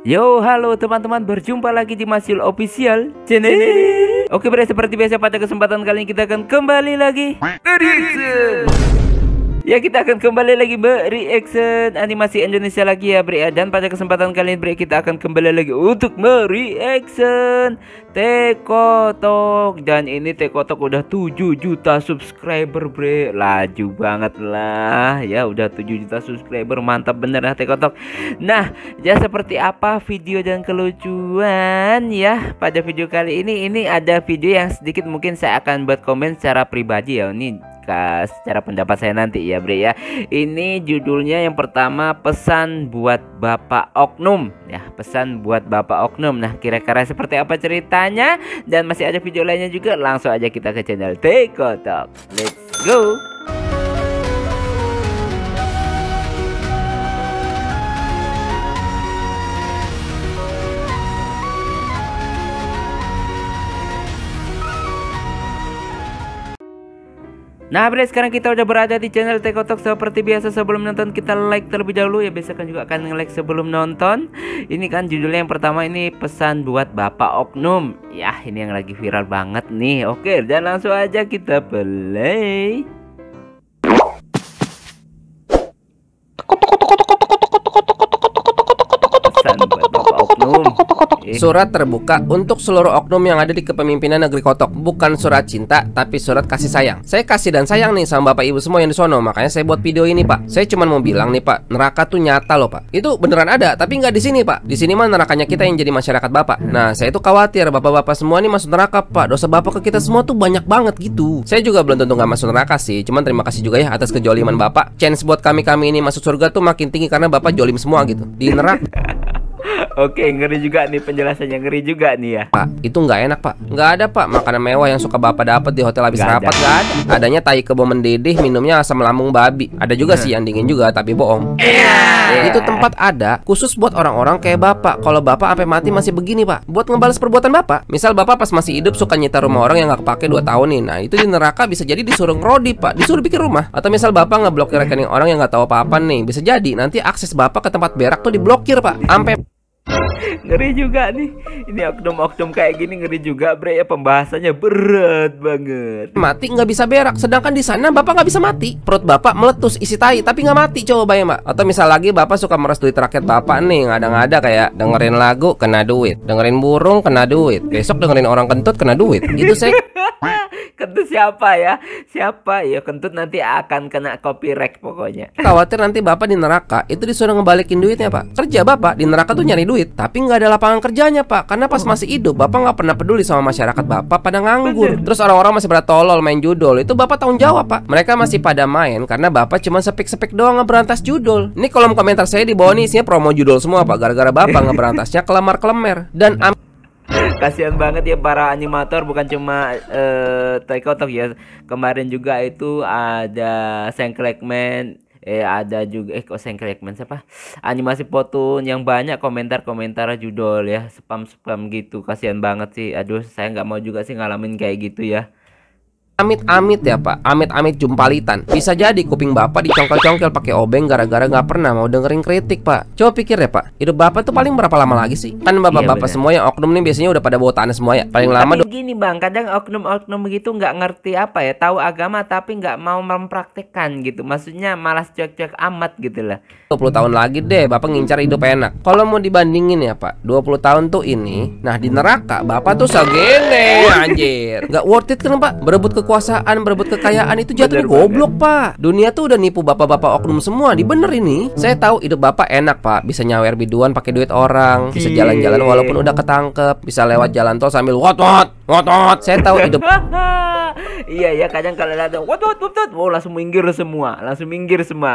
Yo, halo teman-teman, berjumpa lagi di Masyul Official Channel. Oke bre, seperti biasa pada kesempatan kali ini kita akan kembali lagi reaction. Ya, kita akan kembali lagi reaction animasi Indonesia lagi ya bre. Dan pada kesempatan kali ini bre, kita akan kembali lagi untuk mereaction Tekotok. Dan ini Tekotok udah 7 juta subscriber bre. Laju banget lah. Ya udah 7 juta subscriber, mantap bener lah Tekotok. Nah, ya seperti apa video dan kelucuan ya pada video kali ini ada video yang sedikit mungkin saya akan buat komen secara pribadi ya. Ini secara pendapat saya nanti ya bre ya. Ini judulnya yang pertama, pesan buat Bapak Oknum ya, pesan buat Bapak Oknum. Nah, kira-kira seperti apa ceritanya dan masih ada video lainnya juga, langsung aja kita ke channel Tekotok. Let's go. Nah bre, sekarang kita udah berada di channel Tekotok. Seperti biasa sebelum nonton kita like terlebih dahulu ya. Biasa kan juga akan nge-like sebelum nonton. Ini kan judulnya yang pertama, ini pesan buat Bapak Oknum. Ya, ini yang lagi viral banget nih. Oke, dan langsung aja kita play. Pesan buat Bapak Oknum. Surat terbuka untuk seluruh oknum yang ada di kepemimpinan negeri Kotok. Bukan surat cinta, tapi surat kasih sayang. Saya kasih dan sayang nih sama bapak ibu semua yang di sono. Makanya saya buat video ini pak. Saya cuma mau bilang nih pak, neraka tuh nyata loh pak. Itu beneran ada, tapi nggak di sini pak. Di sini mah nerakanya kita yang jadi masyarakat bapak. Nah, saya tuh khawatir bapak-bapak semua nih masuk neraka pak. Dosa bapak ke kita semua tuh banyak banget gitu. Saya juga belum tentu nggak masuk neraka sih. Cuman terima kasih juga ya atas kejoliman bapak. Chance buat kami ini masuk surga tuh makin tinggi karena bapak jolim semua gitu. Di neraka. Oke, ngeri juga nih penjelasannya, ngeri juga nih ya. Pak, itu nggak enak pak. Nggak ada pak makanan mewah yang suka bapak dapat di hotel habis rapat. Nggak ada. Adanya tai kebo mendidih, minumnya asam lambung babi. Ada juga sih yang dingin juga tapi bohong. Itu tempat ada khusus buat orang-orang kayak bapak. Kalau bapak sampai mati masih begini pak, buat ngebalas perbuatan bapak. Misal bapak pas masih hidup suka nyita rumah orang yang nggak kepake 2 tahun nih. Nah, itu di neraka bisa jadi disuruh ngerodi pak, disuruh bikin rumah. Atau misal bapak ngeblokir rekening orang yang nggak tahu apa-apa nih, bisa jadi nanti akses bapak ke tempat berak tuh diblokir pak. Sampai ngeri juga nih. Ini oknum-oknum kayak gini ngeri juga bre ya, pembahasannya berat banget. Mati nggak bisa berak, sedangkan di sana bapak nggak bisa mati. Perut bapak meletus isi tai tapi nggak mati, coba bayang mbak. Atau misal lagi bapak suka meres duit rakyat bapak nih, ngada-ngada kayak dengerin lagu kena duit, dengerin burung kena duit, besok dengerin orang kentut kena duit. Itu saya Kentut siapa ya? Siapa ya kentut, nanti akan kena copyright pokoknya. Khawatir nanti bapak di neraka itu disuruh ngebalikin duitnya pak. Kerja bapak di neraka tuh nyari duit, tapi nggak ada lapangan kerjanya pak. Karena pas masih hidup bapak nggak pernah peduli sama masyarakat bapak pada nganggur. Terus orang-orang masih pada tolol main judol, itu bapak tanggung jawab pak. Mereka masih pada main karena bapak cuma sepik-sepik doang ngeberantas judol. Ini kolom komentar saya di bawah nih isinya promo judol semua pak. Gara-gara bapak ngeberantasnya kelemar-kelemer. Dan kasihan banget ya para animator, bukan cuma Tekotok ya. Kemarin juga itu ada Sengklekman, ada juga kok Sengklekman siapa? Animasi Potun yang banyak komentar-komentar judol ya, spam-spam gitu. Kasihan banget sih. Aduh, saya nggak mau juga sih ngalamin kayak gitu ya. amit-amit ya pak, amit-amit jumpalitan. Bisa jadi kuping bapak dicongkel-congkel pakai obeng gara-gara nggak pernah mau dengerin kritik pak. Coba pikir ya pak, hidup bapak tuh paling berapa lama lagi sih? Kan bapak-bapak semua yang oknum nih biasanya udah pada bawa tanah semua ya. Paling lama gini bang, kadang oknum-oknum begitu nggak ngerti apa ya, tahu agama tapi nggak mau mempraktekkan gitu. Maksudnya malas cuek-cuek amat gitu lah. 20 tahun lagi deh bapak ngincar hidup enak. Kalau mau dibandingin ya pak, 20 tahun tuh ini, nah di neraka bapak tuh segene anjir. Nggak worth it kan pak, berebut kekuasaan, berebut kekayaan itu jatuhnya goblok pak. Dunia tuh udah nipu bapak-bapak oknum semua, dibener ini. Saya tahu hidup bapak enak pak, bisa nyawer biduan pakai duit orang, bisa jalan-jalan walaupun udah ketangkep, bisa lewat jalan tol sambil wot-wot. Saya tahu hidup. Iya kadang kalau ada wot, wow, langsung minggir semua,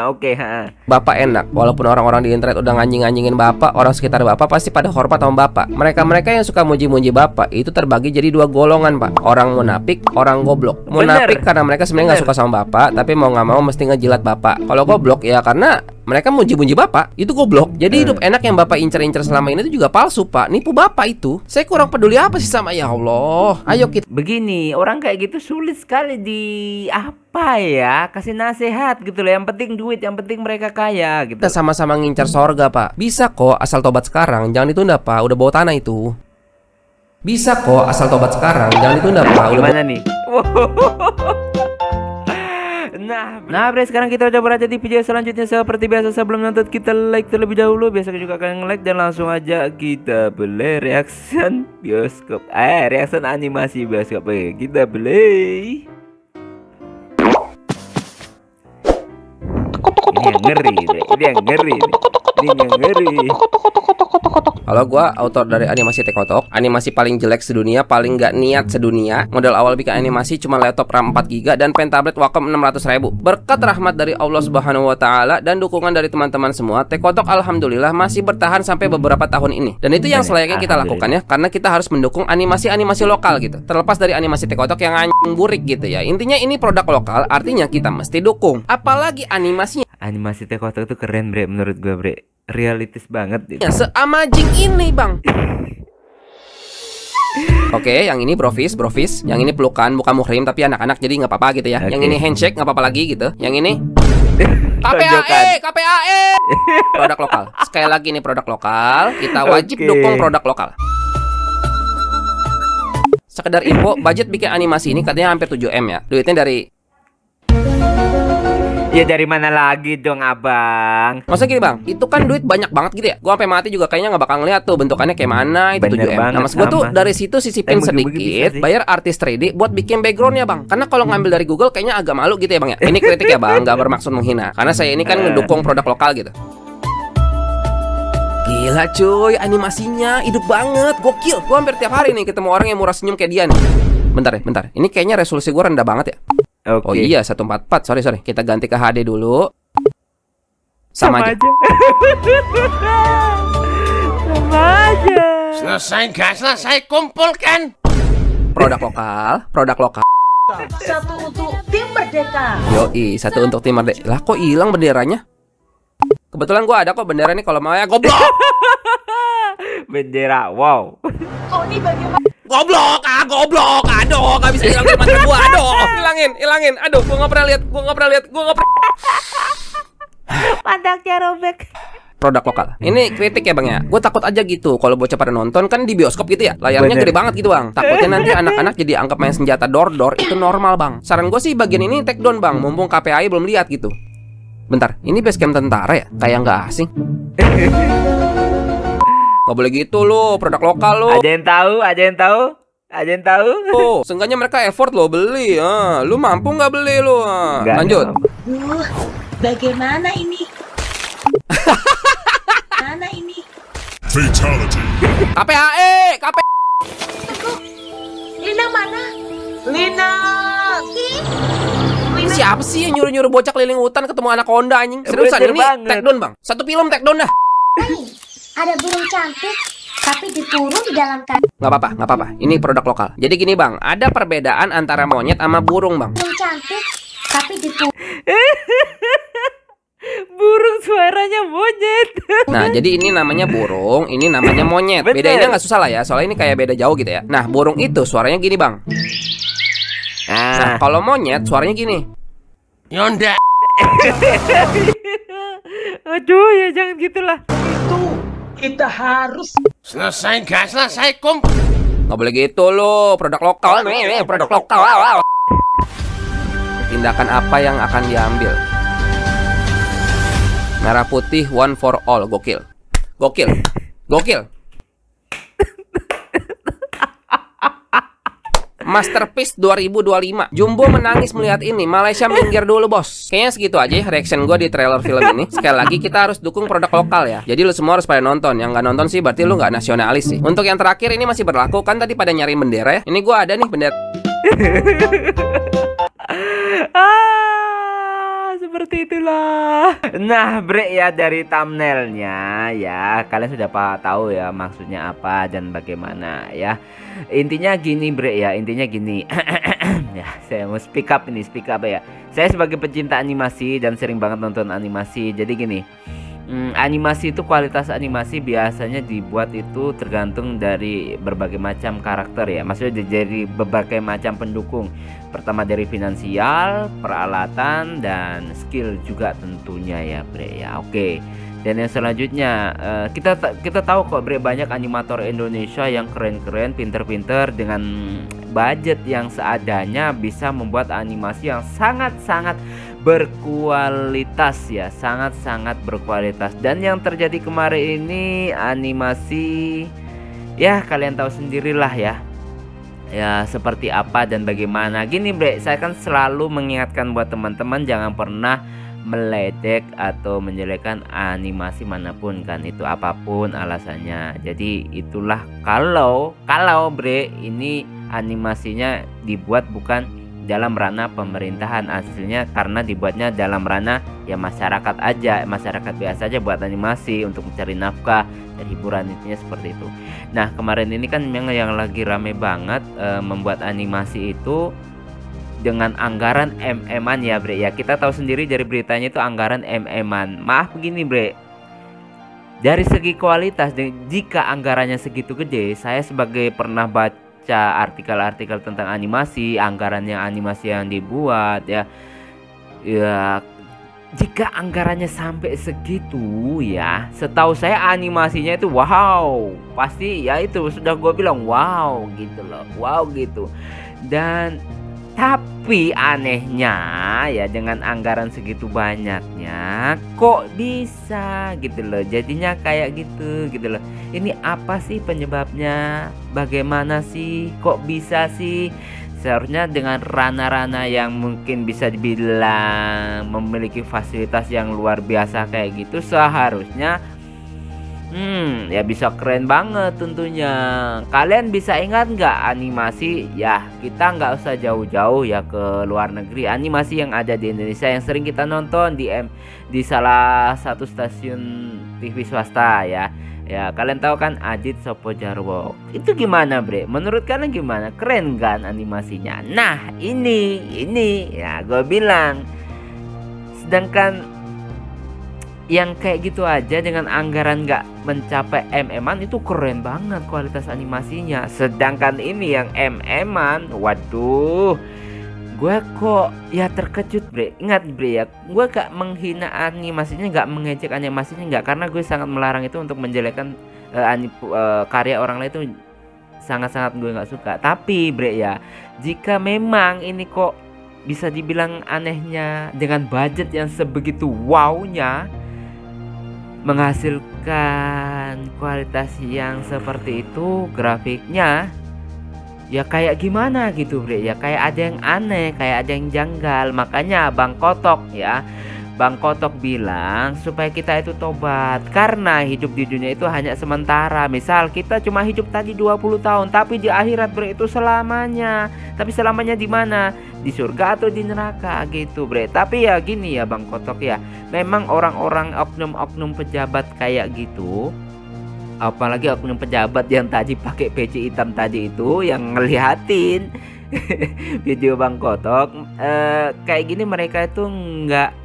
Oke, Bapak enak, walaupun orang-orang di internet udah nganjing-nganjingin bapak, orang sekitar bapak pasti pada hormat sama bapak. Mereka yang suka muji-muji bapak itu terbagi jadi 2 golongan pak, orang munafik, orang goblok. Munafik karena mereka sebenarnya nggak suka sama bapak, tapi mau nggak mau mesti ngejilat bapak. Kalau goblok ya karena mereka muji-muji bapak, itu goblok. Jadi hidup enak yang bapak incer-incer selama ini itu juga palsu pak, nipu bapak itu. Saya kurang peduli apa sih sama, ya Allah. Ayo kita. Begini, orang kayak gitu sulit sekali apa ya, kasih nasihat gitu loh. Yang penting duit, yang penting mereka kaya gitu. Kita sama-sama ngincar sorga pak. Bisa kok asal tobat sekarang, jangan ditunda pak. Udah bawa tanah itu. Bisa kok asal tobat sekarang, jangan ditunda pak. Gimana nih? Nah bre, sekarang kita coba aja di video selanjutnya. Seperti biasa sebelum nonton kita like terlebih dahulu. Biasa juga kalian like dan langsung aja kita play reaction bioskop. Reaction animasi bioskop. Kita play. Ini yang ngeri deh. Ini yang ngeri nih. Ini yang ngeri. Halo, gua autor dari animasi Tekotok. Animasi paling jelek sedunia, paling gak niat sedunia. Modal awal bikin animasi cuma laptop RAM 4GB dan pen tablet Wacom 600.000. Berkat rahmat dari Allah Subhanahu wa taala dan dukungan dari teman-teman semua, Tekotok alhamdulillah masih bertahan sampai beberapa tahun ini. Dan itu yang selayaknya kita lakukan ya, karena kita harus mendukung animasi-animasi lokal gitu. Terlepas dari animasi Tekotok yang anjing burik gitu ya. Intinya ini produk lokal, artinya kita mesti dukung. Apalagi animasinya. Animasi Tekotok itu keren bre, menurut gua bre. Realistis banget gitu. Ya se-amazing ini bang. Oke, yang ini brofis, yang ini pelukan, bukan muhrim tapi anak-anak jadi nggak apa-apa gitu ya. Yang ini handshake nggak apa-apa lagi gitu. Yang ini KPAE. Produk lokal. Sekali lagi ini produk lokal. Kita wajib dukung produk lokal. Sekedar info, budget bikin animasi ini katanya hampir 7M ya. Duitnya dari. Ya dari mana lagi dong abang? Masa gini bang, itu kan duit banyak banget gitu ya. Gua sampai mati juga kayaknya nggak bakal ngeliat tuh bentukannya kayak mana itu 7M. Nah mas gua tuh dari situ sisipin sedikit, bayar artis 3D buat bikin backgroundnya bang. Karena kalau ngambil dari Google kayaknya agak malu gitu ya bang ya. Ini kritik ya bang, nggak bermaksud menghina. Karena saya ini kan ngedukung produk lokal gitu. Gila cuy, animasinya hidup banget, gokil. Gua hampir tiap hari nih ketemu orang yang murah senyum kayak dia nih. Bentar ya, bentar. Ini kayaknya resolusi gua rendah banget ya. Oh iya 144, sorry kita ganti ke HD dulu. Sama aja. Sama aja. Selesai gak selesai, kumpulkan. Produk lokal. Satu untuk tim Merdeka. Yoi, satu untuk tim Merdeka. Lah kok hilang benderanya? Kebetulan gua ada kok bendera nih kalau mau ya. Goblok. Bendera, wow. Oh ini bagaimana? Goblok, aduh, gak bisa hilangin mantra gua, aduh, hilangin, aduh, gua nggak pernah lihat. Pandangnya robek. Produk lokal. Ini kritik ya bang ya. Gue takut aja gitu kalau bocah pada nonton kan di bioskop gitu ya. Layarnya gede banget gitu bang. Takutnya nanti anak-anak jadi anggap main senjata door itu normal bang. Saran gue sih bagian ini take down bang. Mumpung KPI belum lihat gitu. Bentar, ini basecamp tentara ya? Kayak nggak asing. Gak boleh gitu loh, produk lokal loh. Ada yang tahu? Oh, seenggaknya mereka effort loh beli. Lu mampu nggak beli lo? Lanjut. Bagaimana ini? Mana ini? Fatality. KPAE. Lina mana? Lina. Ini siapa sih yang nyuruh-nyuruh bocah keliling hutan ketemu anaconda anjing? Seriusan ini take down bang. Satu film take down dah. Ada burung cantik, tapi dikurung di dalam kandang. Nggak apa-apa. Ini produk lokal. Jadi gini bang, ada perbedaan antara monyet sama burung bang. Burung cantik, tapi dikurung. Burung suaranya monyet. Nah, jadi ini namanya burung, ini namanya monyet. Bedainnya nggak susah lah ya, soalnya ini kayak beda jauh gitu ya. Nah, burung itu suaranya gini bang. Nah, kalau monyet suaranya gini. Yonda. Aduh ya jangan gitulah. Kita harus Selesai gak selesai, Nggak boleh gitu loh, produk lokal nih, produk lokal. Tindakan apa yang akan diambil? Merah putih one for all, gokil. Masterpiece 2025. Jumbo menangis melihat ini. Malaysia minggir dulu bos. Kayaknya segitu aja ya reaction gue di trailer film ini. Sekali lagi kita harus dukung produk lokal ya. Jadi lu semua harus pada nonton. Yang nggak nonton sih berarti lu nggak nasionalis sih. Untuk yang terakhir ini masih berlaku kan, tadi pada nyariin bendera ya. Ini gue ada nih bendera. seperti itulah. Nah bre ya, dari thumbnailnya ya kalian sudah tahu ya maksudnya apa dan bagaimana ya. Intinya gini bre ya, intinya gini. Ya saya mau speak up ya. Saya sebagai pecinta animasi dan sering banget nonton animasi. Jadi gini, animasi itu, kualitas animasi biasanya dibuat itu tergantung dari berbagai macam karakter ya. Maksudnya dari berbagai macam pendukung. Pertama dari finansial, peralatan, dan skill juga tentunya ya bre ya. Oke. Dan yang selanjutnya kita tahu kok bre, banyak animator Indonesia yang keren-keren, pinter-pinter dengan budget yang seadanya bisa membuat animasi yang sangat-sangat berkualitas ya, sangat-sangat berkualitas. Dan yang terjadi kemarin ini animasi ya kalian tahu sendirilah ya. Ya seperti apa dan bagaimana. Gini bre, saya kan selalu mengingatkan buat teman-teman jangan pernah meledek atau menjelekkan animasi manapun kan, itu apapun alasannya. Jadi itulah kalau bre ini animasinya dibuat bukan dalam ranah pemerintahan aslinya, karena dibuatnya dalam ranah ya masyarakat aja, masyarakat biasa aja buat animasi untuk mencari nafkah dan hiburan, intinya seperti itu. Nah kemarin ini kan memang yang lagi rame banget membuat animasi itu dengan anggaran MM-an ya bre ya. Kita tahu sendiri dari beritanya itu anggaran MM-an. Maaf begini bre, dari segi kualitas jika anggarannya segitu gede, saya sebagai pernah baca artikel-artikel tentang animasi, anggarannya animasi yang dibuat ya jika anggarannya sampai segitu ya, setahu saya animasinya itu wow, pasti ya itu sudah gue bilang wow gitu loh, wow gitu. Dan tapi anehnya ya dengan anggaran segitu banyaknya kok bisa gitu loh, jadinya kayak gitu loh. Ini apa sih penyebabnya? Bagaimana sih kok bisa sih? Seharusnya dengan ranah-ranah yang mungkin bisa dibilang memiliki fasilitas yang luar biasa kayak gitu, seharusnya ya bisa keren banget tentunya. Kalian bisa ingat nggak animasi ya, kita nggak usah jauh-jauh ya ke luar negeri, animasi yang ada di Indonesia yang sering kita nonton di salah satu stasiun TV swasta ya. Ya kalian tahu kan Adit Sopo Jarwo. Itu gimana bre? Menurut kalian gimana? Keren kan animasinya? Nah ini ya gue bilang, sedangkan yang kayak gitu aja dengan anggaran nggak mencapai MM-an itu keren banget kualitas animasinya. Sedangkan ini yang MM-an, waduh, gue kok ya terkejut bre. Ingat bre ya, gue gak menghina animasinya, gak mengejek animasinya, nggak, karena gue sangat melarang itu untuk menjelekkan karya orang lain, itu sangat-sangat gue nggak suka. Tapi bre ya, jika memang ini kok bisa dibilang anehnya dengan budget yang sebegitu wownya menghasilkan kualitas yang seperti itu, grafiknya ya kayak gimana gitu bre ya, kayak ada yang aneh, kayak ada yang janggal. Makanya Bang Kotok ya, Bang Kotok bilang supaya kita itu tobat, karena hidup di dunia itu hanya sementara. Misal kita cuma hidup tadi 20 tahun, tapi di akhirat bre itu selamanya. Tapi selamanya di mana? Di surga atau di neraka gitu bre. Tapi ya gini ya Bang Kotok ya, memang orang-orang oknum-oknum pejabat kayak gitu, apalagi oknum pejabat yang tadi pakai peci hitam tadi itu yang ngeliatin video Bang Kotok, kayak gini mereka itu nggak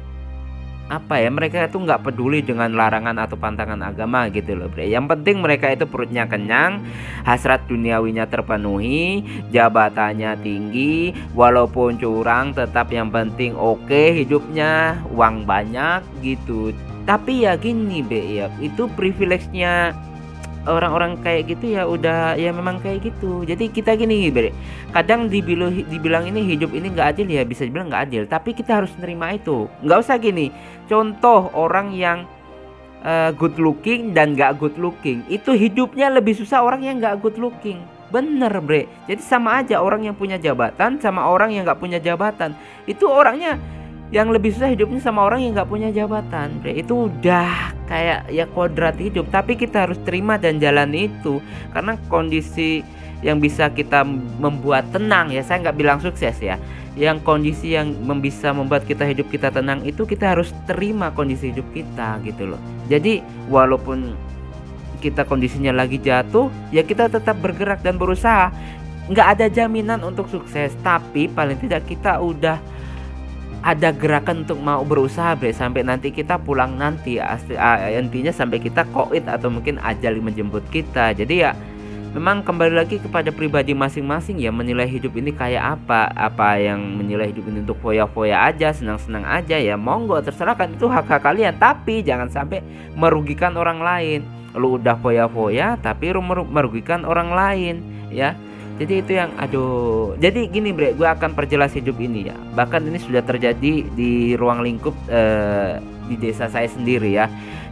mereka itu nggak peduli dengan larangan atau pantangan agama gitu loh bre. Yang penting mereka itu perutnya kenyang, hasrat duniawinya terpenuhi, jabatannya tinggi, walaupun curang tetap yang penting oke hidupnya, uang banyak gitu. Tapi ya gini bre ya, itu privilege-nya orang-orang kayak gitu ya, udah ya memang kayak gitu. Jadi kita gini bre, kadang dibilang ini hidup ini nggak adil ya, bisa dibilang nggak adil, tapi kita harus nerima itu. Nggak usah gini, contoh orang yang good looking dan nggak good looking, itu hidupnya lebih susah orang yang nggak good looking. Bener bre. Jadi sama aja orang yang punya jabatan sama orang yang nggak punya jabatan, itu orangnya yang lebih susah hidupnya sama orang yang nggak punya jabatan bre. Itu udah kayak ya kodrat hidup, tapi kita harus terima dan jalani itu, karena kondisi yang bisa kita membuat tenang ya, saya nggak bilang sukses ya, yang kondisi yang bisa membuat hidup kita tenang itu kita harus terima kondisi hidup kita gitu loh. Jadi walaupun kita kondisinya lagi jatuh, ya kita tetap bergerak dan berusaha. Nggak ada jaminan untuk sukses, tapi paling tidak kita udah ada gerakan untuk mau berusaha bre, sampai nanti kita pulang nanti intinya sampai kita koit atau mungkin ajal menjemput kita. Jadi ya memang kembali lagi kepada pribadi masing-masing ya, menilai hidup ini kayak apa yang menilai hidup ini untuk foya-foya aja, senang-senang aja ya monggo, terserah kan, itu hak-hak kalian, tapi jangan sampai merugikan orang lain. Lu udah foya-foya tapi lu merugikan orang lain ya. Jadi itu yang jadi gini bre, gue akan perjelas hidup ini ya. Bahkan ini sudah terjadi di ruang lingkup di desa saya sendiri ya.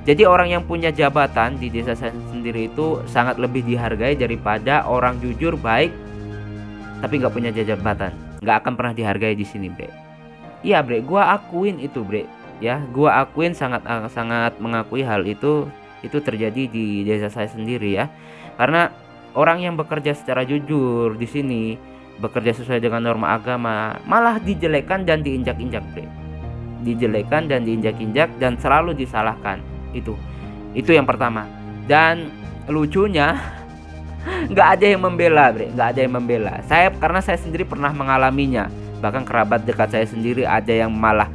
Jadi orang yang punya jabatan di desa saya sendiri itu sangat lebih dihargai daripada orang jujur baik tapi nggak punya jabatan. Nggak akan pernah dihargai di sini bre. Iya bre, gue akuin itu bre ya. Gue akuin, sangat mengakui hal itu terjadi di desa saya sendiri ya. Karena orang yang bekerja secara jujur di sini, bekerja sesuai dengan norma agama, malah dijelekan dan diinjak-injak bre. Dijelekan dan diinjak-injak dan selalu disalahkan. Itu yang pertama. Dan lucunya nggak ada yang membela bre, nggak ada yang membela. Karena saya sendiri pernah mengalaminya. Bahkan kerabat dekat saya sendiri ada yang malah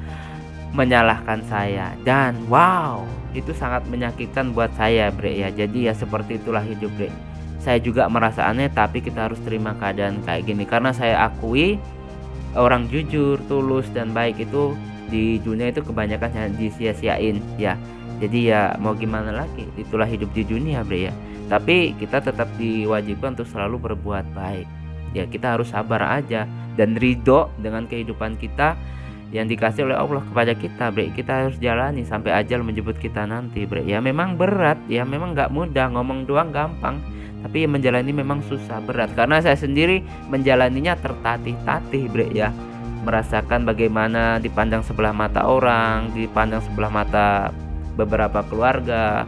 menyalahkan saya. Dan wow, itu sangat menyakitkan buat saya bre ya. Jadi ya seperti itulah hidup bre. Saya juga merasa aneh, tapi kita harus terima keadaan kayak gini. Karena saya akui orang jujur, tulus, dan baik itu di dunia itu kebanyakan yang disia-siain ya. Jadi ya mau gimana lagi, itulah hidup di dunia bre ya. Tapi kita tetap diwajibkan untuk selalu berbuat baik ya. Kita harus sabar aja dan ridho dengan kehidupan kita yang dikasih oleh Allah kepada kita bre. Kita harus jalani sampai ajal menjemput kita nanti bre ya. Memang berat ya, memang gak mudah, ngomong doang gampang, tapi menjalani memang susah, berat. Karena saya sendiri menjalaninya tertatih-tatih bre ya. Merasakan bagaimana dipandang sebelah mata orang, dipandang sebelah mata beberapa keluarga.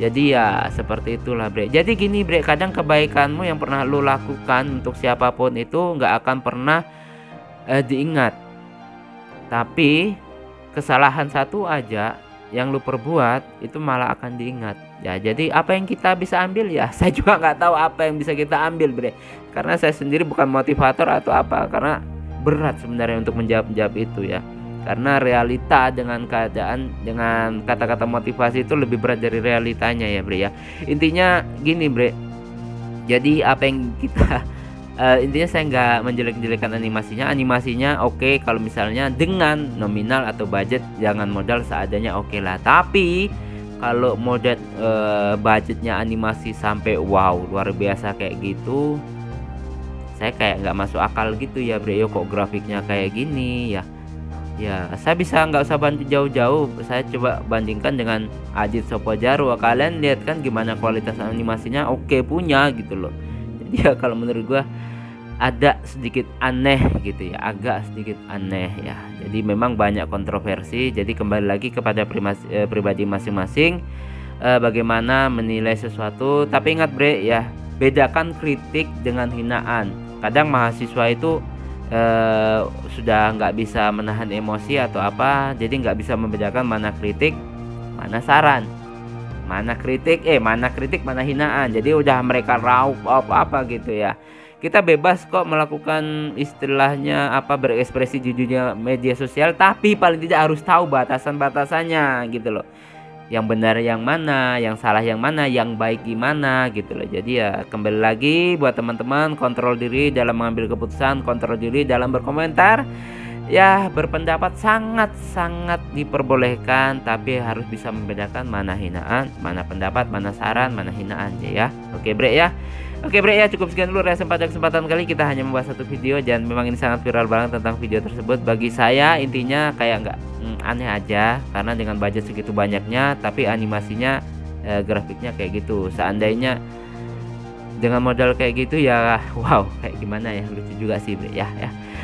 Jadi ya seperti itulah bre. Jadi gini bre, kadang kebaikanmu yang pernah lu lakukan untuk siapapun itu nggak akan pernah diingat. Tapi kesalahan satu aja yang lu perbuat itu malah akan diingat ya. Jadi apa yang kita bisa ambil ya, saya juga nggak tahu apa yang bisa kita ambil bre. Karena saya sendiri bukan motivator atau apa, karena berat sebenarnya untuk menjawab itu ya. Karena realita dengan keadaan, dengan kata-kata motivasi itu lebih berat dari realitanya ya bre ya. Intinya gini bre, jadi apa yang kita intinya saya nggak menjelek-jelekan animasinya oke, kalau misalnya dengan nominal atau budget, jangan modal seadanya oke lah. Tapi kalau modal budgetnya animasi sampai wow luar biasa kayak gitu, saya kayak nggak masuk akal gitu ya bre. Kok grafiknya kayak gini ya. Ya saya bisa nggak usah bantu jauh-jauh, saya coba bandingkan dengan Ajit Sopojarwo. Kalian lihat kan gimana kualitas animasinya, oke punya gitu loh. Jadi ya kalau menurut gua ada sedikit aneh gitu ya, agak sedikit aneh ya. Jadi memang banyak kontroversi. Jadi kembali lagi kepada pribadi masing-masing bagaimana menilai sesuatu. Tapi ingat bre ya, bedakan kritik dengan hinaan. Kadang mahasiswa itu sudah nggak bisa menahan emosi atau apa, jadi nggak bisa membedakan mana kritik mana saran, mana kritik mana hinaan. Jadi udah mereka raup apa gitu ya. Kita bebas kok melakukan istilahnya berekspresi di dunia media sosial, tapi paling tidak harus tahu batasan-batasannya gitu loh. Yang benar yang mana, yang salah yang mana, yang baik gimana gitu loh. Jadi ya kembali lagi buat teman-teman, kontrol diri dalam mengambil keputusan, kontrol diri dalam berkomentar. Ya berpendapat sangat-sangat diperbolehkan, tapi harus bisa membedakan mana hinaan, mana pendapat, mana saran, mana hinaan ya. Oke bre ya. Oke bre ya, cukup sekian dulu reaction pada kesempatan kali. Kita hanya membahas satu video dan memang ini sangat viral banget tentang video tersebut. Bagi saya intinya kayak nggak aneh aja, karena dengan budget segitu banyaknya tapi animasinya grafiknya kayak gitu. Seandainya dengan modal kayak gitu ya wow, kayak gimana ya, lucu juga sih bre ya.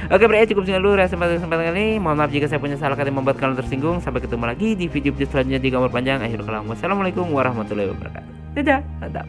Oke bre ya, cukup sekian dulu reaction pada kesempatan kali. Mohon maaf jika saya punya salah kata yang membuat kalian tersinggung. Sampai ketemu lagi di video selanjutnya di gambar panjang. Akhirul kalam, wassalamualaikum warahmatullahi wabarakatuh. Dadah, mantap.